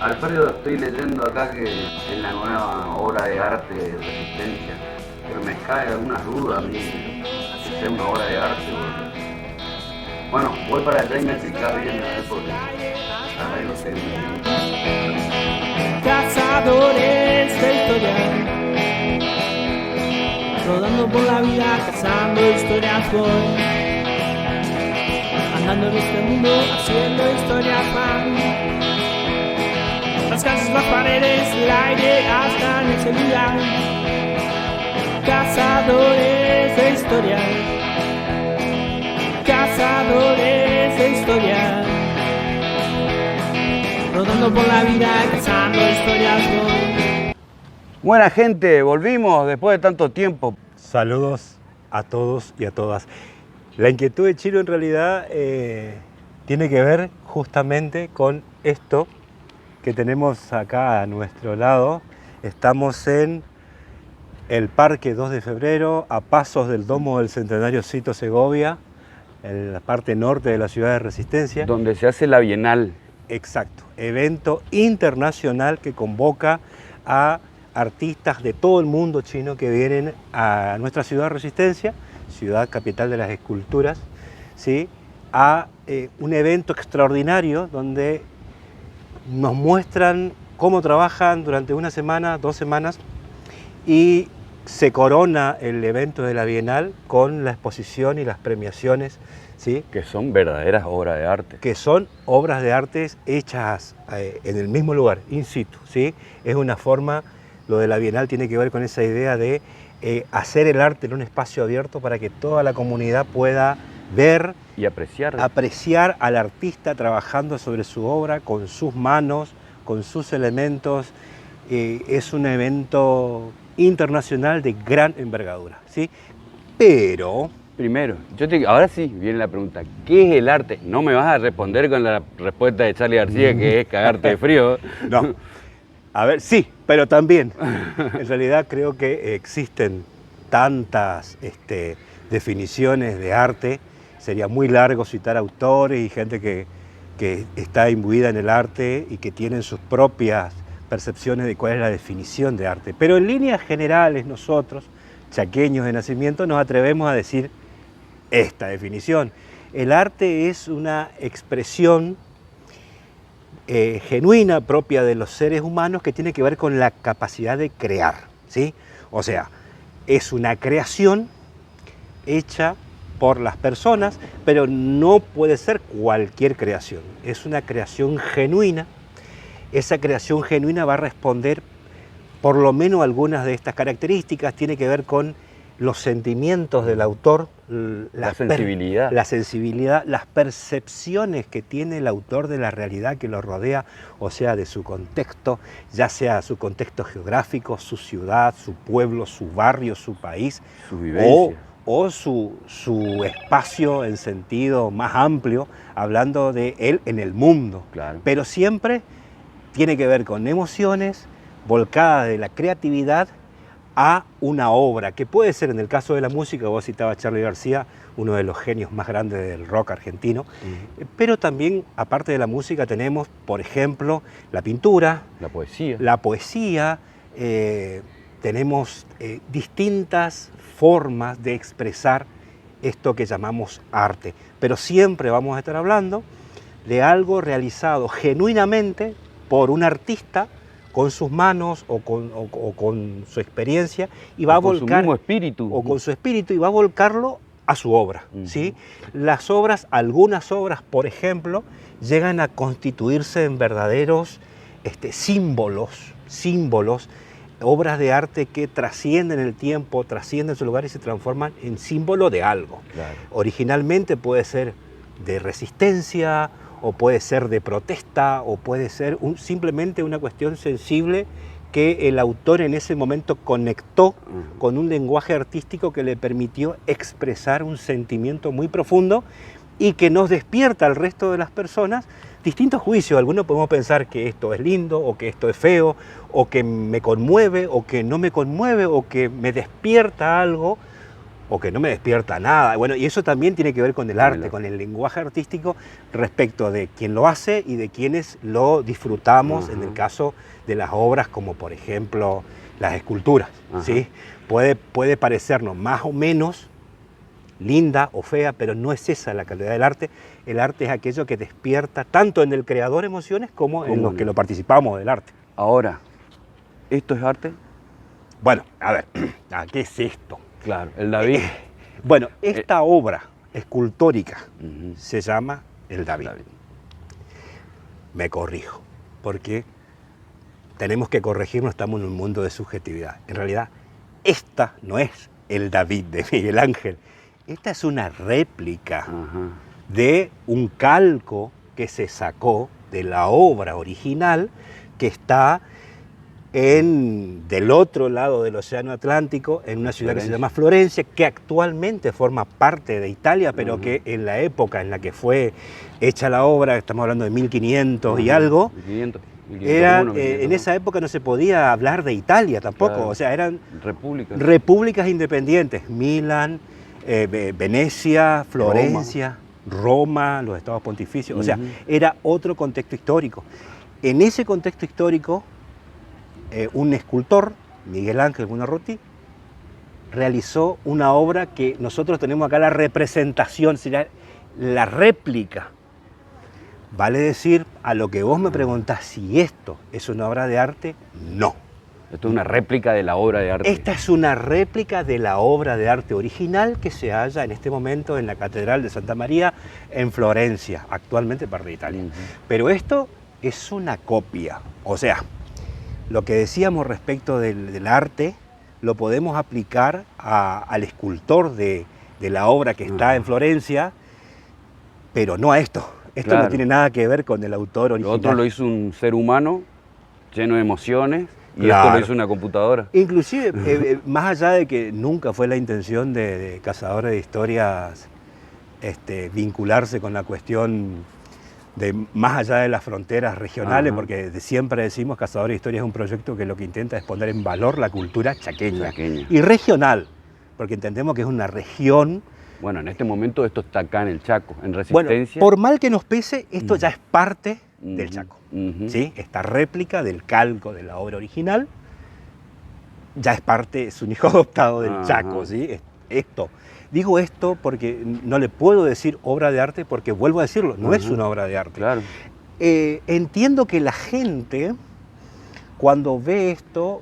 Alfredo, estoy leyendo acá que en la nueva obra de arte de Resistencia, pero me cae alguna duda a mí que sea una obra de arte. Bueno, voy para allá y me explica bien, a ver, porque ahora no sé muy bien. Cazadores de historia, rodando por la vida, cazando historias voy, andando en este mundo, haciendo historias van. Las casas, las paredes, el aire, hasta en el celular. Cazadores de historia, cazadores de historia, rodando por la vida, cazando historias voy. Buena gente, volvimos después de tanto tiempo. Saludos a todos y a todas. La inquietud de Chiro en realidad tiene que ver justamente con esto que tenemos acá a nuestro lado. Estamos en el Parque 2 de Febrero, a pasos del Domo del Centenario Cito Segovia, en la parte norte de la ciudad de Resistencia. Donde se hace la Bienal. Exacto, evento internacional que convoca a artistas de todo el mundo chino que vienen a nuestra ciudad de Resistencia, ciudad capital de las esculturas, ¿sí? A un evento extraordinario donde nos muestran cómo trabajan durante una semana, 2 semanas, y se corona el evento de la Bienal con la exposición y las premiaciones, ¿sí? Que son verdaderas obras de arte. Que son obras de arte hechas en el mismo lugar, in situ, ¿sí? Es una forma, lo de la Bienal tiene que ver con esa idea de hacer el arte en un espacio abierto para que toda la comunidad pueda ver y apreciar al artista trabajando sobre su obra con sus manos, con sus elementos. Es un evento internacional de gran envergadura, ¿sí? Pero primero, ahora sí viene la pregunta, ¿qué es el arte? No me vas a responder con la respuesta de Charly García, que es cagarte de frío. No, a ver, sí, pero también. En realidad creo que existen tantas definiciones de arte. Sería muy largo citar autores y gente que está imbuida en el arte y que tienen sus propias percepciones de cuál es la definición de arte. Pero en líneas generales nosotros, chaqueños de nacimiento, nos atrevemos a decir esta definición. El arte es una expresión genuina, propia de los seres humanos, que tiene que ver con la capacidad de crear, ¿sí? O sea, es una creación hecha por las personas, pero no puede ser cualquier creación. Es una creación genuina. Esa creación genuina va a responder por lo menos algunas de estas características. Tiene que ver con los sentimientos del autor, la sensibilidad, las percepciones que tiene el autor de la realidad que lo rodea, o sea, de su contexto, ya sea su contexto geográfico, su ciudad, su pueblo, su barrio, su país, su vivencia, o su espacio en sentido más amplio, hablando de él en el mundo. Claro. Pero siempre tiene que ver con emociones volcadas de la creatividad a una obra, que puede ser, en el caso de la música, vos citabas a Charly García, uno de los genios más grandes del rock argentino, pero también, aparte de la música, tenemos, por ejemplo, la pintura, la poesía, tenemos distintas formas de expresar esto que llamamos arte, pero siempre vamos a estar hablando de algo realizado genuinamente por un artista con sus manos o con su experiencia, y va a volcar, con su mismo espíritu, o con su espíritu, y va a volcarlo a su obra, ¿sí? Las obras, algunas obras, por ejemplo, llegan a constituirse en verdaderos símbolos, obras de arte que trascienden el tiempo, trascienden su lugar y se transforman en símbolo de algo. Claro. Originalmente puede ser de resistencia, o puede ser de protesta, o puede ser simplemente una cuestión sensible que el autor en ese momento conectó con un lenguaje artístico que le permitió expresar un sentimiento muy profundo y que nos despierta al resto de las personas distintos juicios. Algunos podemos pensar que esto es lindo, o que esto es feo, o que me conmueve, o que no me conmueve, o que me despierta algo, o que no me despierta nada. Bueno, y eso también tiene que ver con el arte, Bueno. con el lenguaje artístico respecto de quien lo hace y de quienes lo disfrutamos, en el caso de las obras como por ejemplo las esculturas, ¿sí? Puede parecernos más o menos linda o fea, pero no es esa la calidad del arte. El arte es aquello que despierta tanto en el creador emociones como en los que lo participamos del arte. Ahora, ¿esto es arte? Bueno, a ver, ¿qué es esto? Claro, el David. Bueno, esta obra escultórica se llama el David. Me corrijo, porque tenemos que corregirnos, estamos en un mundo de subjetividad. En realidad, esta no es el David de Miguel Ángel. Esta es una réplica de un calco que se sacó de la obra original que está del otro lado del Océano Atlántico, en una ciudad que se llama Florencia, que actualmente forma parte de Italia, pero que en la época en la que fue hecha la obra, estamos hablando de 1500 y algo, 1500, en esa época no se podía hablar de Italia tampoco, Claro. o sea, eran repúblicas independientes, Milán, Venecia, Florencia, Roma, los estados pontificios, o sea, era otro contexto histórico. En ese contexto histórico, un escultor, Miguel Ángel Buonarroti, realizó una obra que nosotros tenemos acá la representación, sería la réplica. Vale decir, a lo que vos me preguntás si esto es una obra de arte, no. Esto es una réplica de la obra de arte. Esta es una réplica de la obra de arte original que se halla en este momento en la Catedral de Santa María en Florencia, actualmente parte de Italia. Pero esto es una copia, o sea, lo que decíamos respecto del arte lo podemos aplicar al escultor de la obra que está en Florencia, pero no a esto. Esto no tiene nada que ver con el autor original. Lo otro lo hizo un ser humano lleno de emociones y esto lo hizo una computadora. Inclusive, más allá de que nunca fue la intención de Cazadores de Historias vincularse con la cuestión de más allá de las fronteras regionales, porque siempre decimos Cazadores de Historias es un proyecto que lo que intenta es poner en valor la cultura chaqueña. Y regional, porque entendemos que es una región. Bueno, en este momento esto está acá en el Chaco, en Resistencia. Bueno, por mal que nos pese, esto ya es parte del Chaco. ¿Sí? Esta réplica del calco de la obra original ya es parte, es un hijo adoptado del Chaco. ¿Sí? Digo esto porque no le puedo decir obra de arte porque, vuelvo a decirlo, no es una obra de arte. Claro. Entiendo que la gente, cuando ve esto,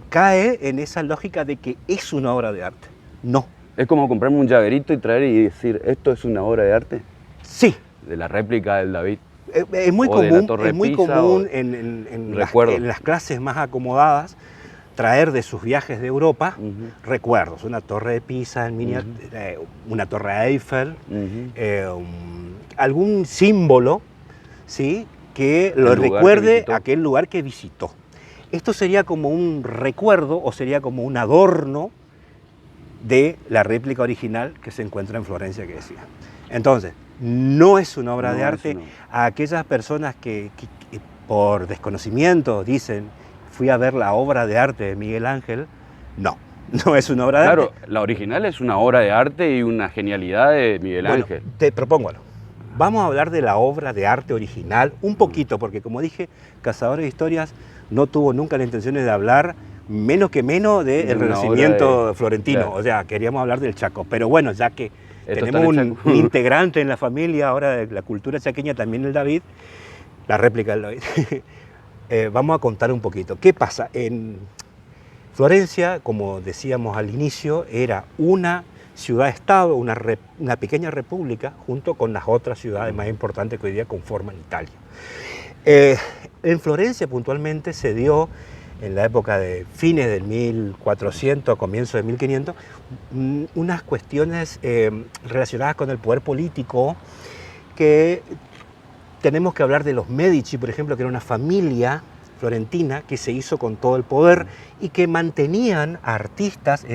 cae en esa lógica de que es una obra de arte. No. Es como comprarme un llaverito y traer y decir, ¿esto es una obra de arte? Sí. De la réplica del David. Es muy común en las clases más acomodadas traer de sus viajes de Europa recuerdos, una torre de Pisa en miniatura, una torre Eiffel, algún símbolo, ¿sí?, que lo recuerde aquel lugar que visitó. Esto sería como un recuerdo o sería como un adorno de la réplica original que se encuentra en Florencia, que decía. Entonces, no es una obra de arte. A aquellas personas que por desconocimiento dicen fui a ver la obra de arte de Miguel Ángel, no es una obra de arte. Claro, la original es una obra de arte y una genialidad de Miguel Ángel. Te propongo algo. Vamos a hablar de la obra de arte original un poquito, porque como dije, Cazadores de Historias no tuvo nunca la intención de hablar menos del Renacimiento florentino. Claro. O sea, queríamos hablar del Chaco. Pero bueno, ya que tenemos un integrante en la familia ahora de la cultura chaqueña, también el David, la réplica del David. Vamos a contar un poquito. ¿Qué pasa? En Florencia, como decíamos al inicio, era una ciudad-estado, una pequeña república, junto con las otras ciudades más importantes que hoy día conforman Italia. En Florencia, puntualmente, se dio, en la época de fines del 1400, comienzo de 1500, unas cuestiones relacionadas con el poder político que tenemos que hablar de los Medici, por ejemplo, que era una familia florentina que se hizo con todo el poder y que mantenían a artistas,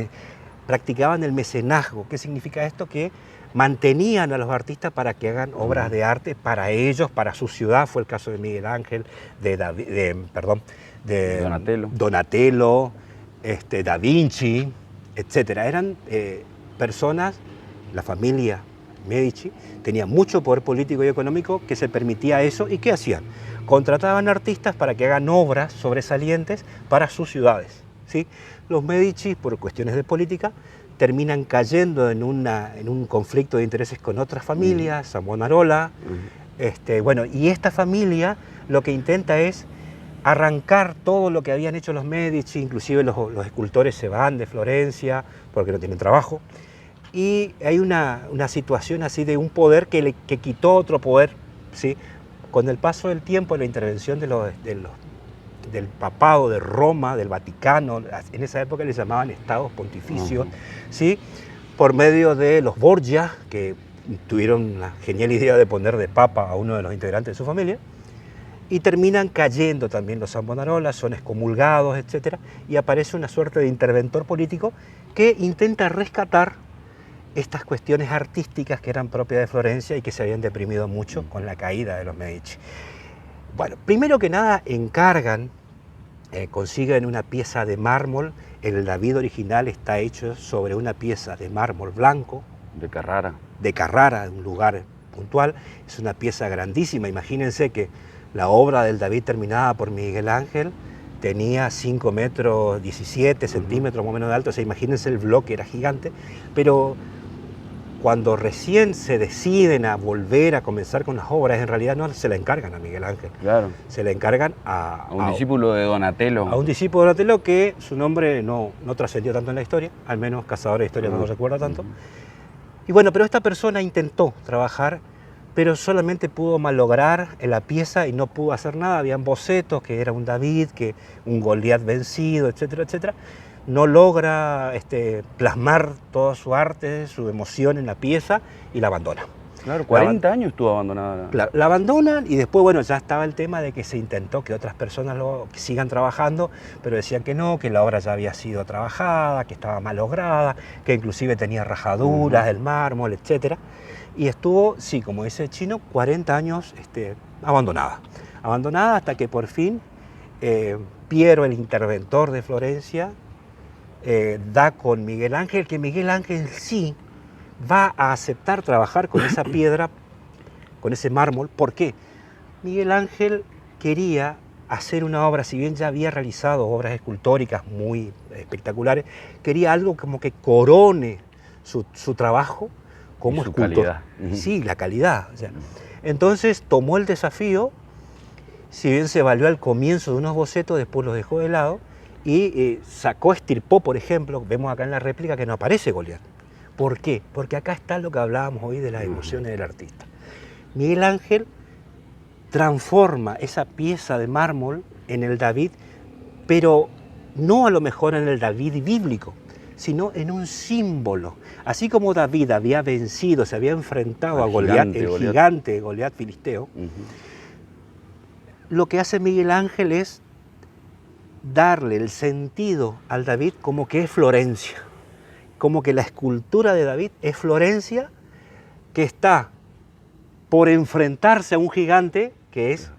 practicaban el mecenazgo. ¿Qué significa esto? Que mantenían a los artistas para que hagan obras de arte para ellos, para su ciudad. Fue el caso de Miguel Ángel, de Donatello, Da Vinci, etc. Eran personas, la familia Medici, tenía mucho poder político y económico que se permitía eso. ¿Y qué hacían? Contrataban artistas para que hagan obras sobresalientes para sus ciudades, ¿sí? Los Medici, por cuestiones de política, terminan cayendo en un conflicto de intereses con otras familias, Savonarola. Bueno, y esta familia lo que intenta es arrancar todo lo que habían hecho los Medici, inclusive los escultores se van de Florencia porque no tienen trabajo. Y hay una situación así de un poder que quitó otro poder, ¿sí? Con el paso del tiempo, la intervención del papado de Roma, del Vaticano, en esa época les llamaban estados pontificios, ¿sí? Por medio de los Borgia, que tuvieron la genial idea de poner de papa a uno de los integrantes de su familia, y terminan cayendo también los Savonarola, son excomulgados, etc. Y aparece una suerte de interventor político que intenta rescatar estas cuestiones artísticas que eran propias de Florencia y que se habían deprimido mucho con la caída de los Medici. Bueno, primero que nada encargan, consiguen una pieza de mármol. El David original está hecho sobre una pieza de mármol blanco. De Carrara. De Carrara, un lugar puntual. Es una pieza grandísima. Imagínense que la obra del David terminada por Miguel Ángel tenía 5 metros 17 centímetros más o menos de alto. O sea, imagínense, el bloque era gigante. Pero cuando recién se deciden a volver a comenzar con las obras, en realidad no se la encargan a Miguel Ángel. Claro. Se la encargan a un discípulo de Donatello. A un discípulo de Donatello que su nombre no trascendió tanto en la historia, al menos Cazador de Historia no lo recuerda tanto. Y bueno, pero esta persona intentó trabajar, pero solamente pudo malograr la pieza y no pudo hacer nada. Habían bocetos, que era un David, que un Goliat vencido, etcétera, etcétera. No logra plasmar toda su arte, su emoción en la pieza y la abandona. Claro, 40 años estuvo abandonada. La abandonan y después, bueno, ya estaba el tema de que se intentó que otras personas que sigan trabajando, pero decían que no, que la obra ya había sido trabajada, que estaba mal lograda, que inclusive tenía rajaduras del mármol, etc. Y estuvo, sí, como dice el chino, 40 años abandonada. Abandonada hasta que por fin Piero, el interventor de Florencia, da con Miguel Ángel, que Miguel Ángel sí va a aceptar trabajar con esa piedra, con ese mármol. ¿Por qué? Miguel Ángel quería hacer una obra, si bien ya había realizado obras escultóricas muy espectaculares, quería algo como que corone su trabajo como escultor. Calidad. Sí, la calidad. O sea, entonces tomó el desafío, si bien se valió al comienzo de unos bocetos, después los dejó de lado, y estirpó, por ejemplo, vemos acá en la réplica que no aparece Goliat. ¿Por qué? Porque acá está lo que hablábamos hoy de las emociones del artista. Miguel Ángel transforma esa pieza de mármol en el David, pero no a lo mejor en el David bíblico, sino en un símbolo. Así como David había vencido, se había enfrentado a Goliat, el gigante Goliat filisteo, lo que hace Miguel Ángel es darle el sentido al David como que es Florencia, como que la escultura de David es Florencia, que está por enfrentarse a un gigante que es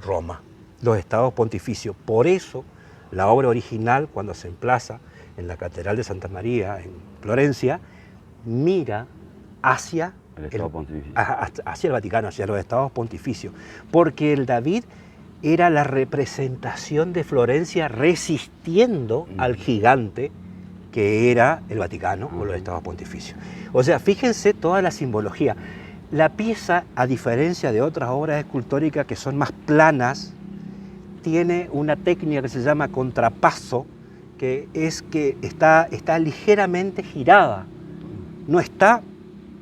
Roma, los estados pontificios. Por eso la obra original, cuando se emplaza en la Catedral de Santa María en Florencia, mira hacia hacia el Vaticano, hacia los estados pontificios, porque el David era la representación de Florencia resistiendo al gigante que era el Vaticano o los estados pontificios. O sea, fíjense toda la simbología. La pieza, a diferencia de otras obras escultóricas que son más planas, tiene una técnica que se llama contrapaso, que es que está ligeramente girada. No está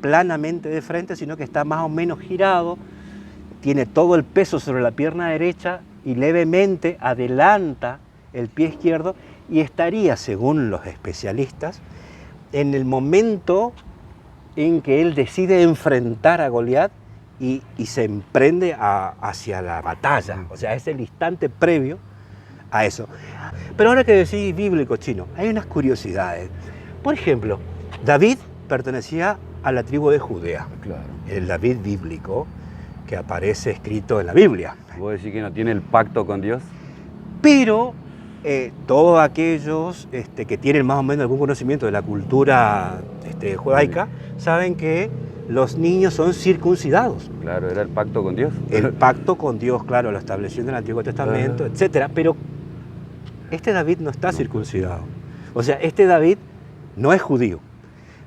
planamente de frente, sino que está más o menos girado, tiene todo el peso sobre la pierna derecha y levemente adelanta el pie izquierdo, y estaría, según los especialistas, en el momento en que él decide enfrentar a Goliat y se emprende hacia la batalla. O sea, es el instante previo a eso. Pero ahora que decís bíblico, chino, hay unas curiosidades. Por ejemplo, David pertenecía a la tribu de Judea. Claro. El David bíblico que aparece escrito en la Biblia. ¿Vos decís que no tiene el pacto con Dios? Pero Todos aquellos que tienen más o menos algún conocimiento de la cultura judaica saben que los niños son circuncidados. Claro, era el pacto con Dios. El pacto con Dios, claro, lo estableció en el Antiguo Testamento, etcétera. Pero este David no está circuncidado. O sea, este David no es judío.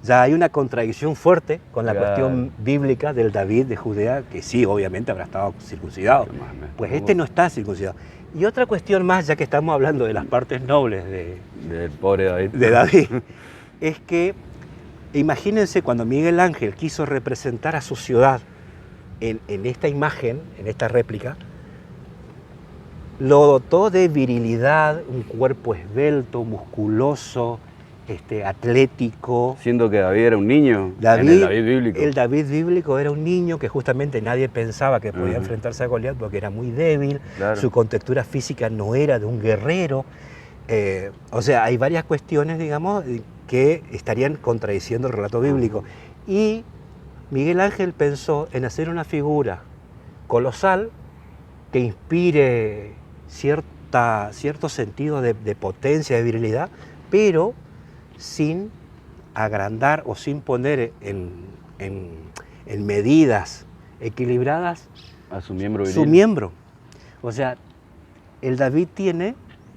Ya hay una contradicción fuerte con la cuestión bíblica del David de Judea, que sí, obviamente habrá estado circuncidado. Pues este no está circuncidado. Y otra cuestión más, ya que estamos hablando de las partes nobles del pobre David, es que imagínense cuando Miguel Ángel quiso representar a su ciudad en esta imagen, en esta réplica, lo dotó de virilidad, un cuerpo esbelto, musculoso, atlético. Siendo que David era un niño, el David bíblico. El David bíblico era un niño que justamente nadie pensaba que podía enfrentarse a Goliat porque era muy débil, su contextura física no era de un guerrero. O sea, hay varias cuestiones, digamos, que estarían contradiciendo el relato bíblico. Y Miguel Ángel pensó en hacer una figura colosal que inspire cierto sentido de potencia, de virilidad, pero sin agrandar o sin poner en medidas equilibradas a su miembro viril. Su miembro. O sea, el David tiene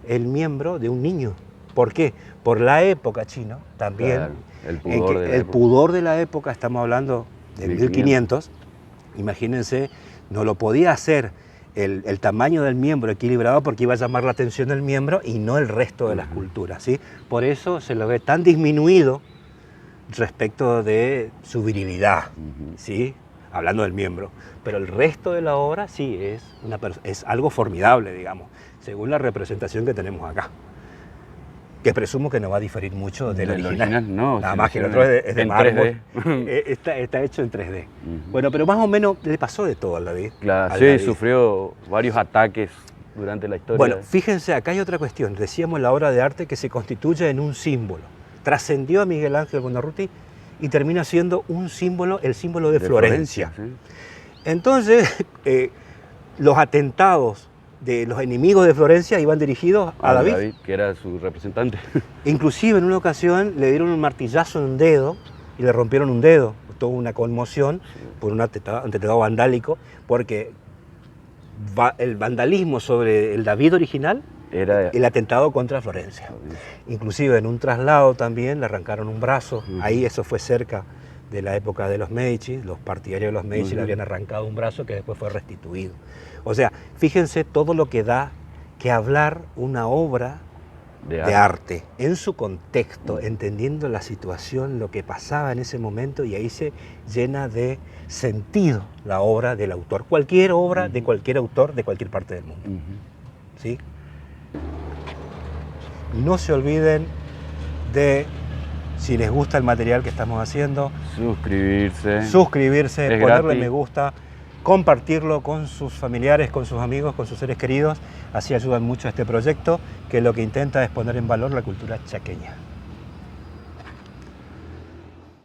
el miembro de un niño. ¿Por qué? Por la época china también. Claro, el pudor de la época, estamos hablando de 1500. Imagínense, no lo podía hacer el tamaño del miembro equilibrado porque iba a llamar la atención del miembro y no el resto de las culturas, ¿sí? Por eso se lo ve tan disminuido respecto de su virilidad, ¿sí? Hablando del miembro. Pero el resto de la obra sí es algo formidable, digamos, según la representación que tenemos acá. Que presumo que no va a diferir mucho del original. No, nada más que el otro es de mármol. 3D. Está hecho en 3D. Bueno, pero más o menos le pasó de todo al David. Claro, sí, David sufrió varios ataques durante la historia. Bueno, fíjense, acá hay otra cuestión. Decíamos la obra de arte que se constituye en un símbolo. Trascendió a Miguel Ángel Buonarroti y termina siendo un símbolo, el símbolo de Florencia. Sí. Entonces, los atentados de los enemigos de Florencia iban dirigidos a David, que era su representante. Inclusive en una ocasión le dieron un martillazo en un dedo y le rompieron un dedo. Tuvo una conmoción por un atentado vandálico, porque el vandalismo sobre el David original era el atentado contra Florencia. Inclusive en un traslado también le arrancaron un brazo. Ahí eso fue cerca de la época de los Medici. Los partidarios de los Medici le habían arrancado un brazo que después fue restituido. O sea, fíjense todo lo que da que hablar una obra de arte en su contexto, entendiendo la situación, lo que pasaba en ese momento, y ahí se llena de sentido la obra del autor. Cualquier obra de cualquier autor de cualquier parte del mundo. ¿Sí? No se olviden de, si les gusta el material que estamos haciendo, suscribirse, ponerle gratis. Me gusta, compartirlo con sus familiares, con sus amigos, con sus seres queridos. Así ayudan mucho a este proyecto, que lo que intenta es poner en valor la cultura chaqueña.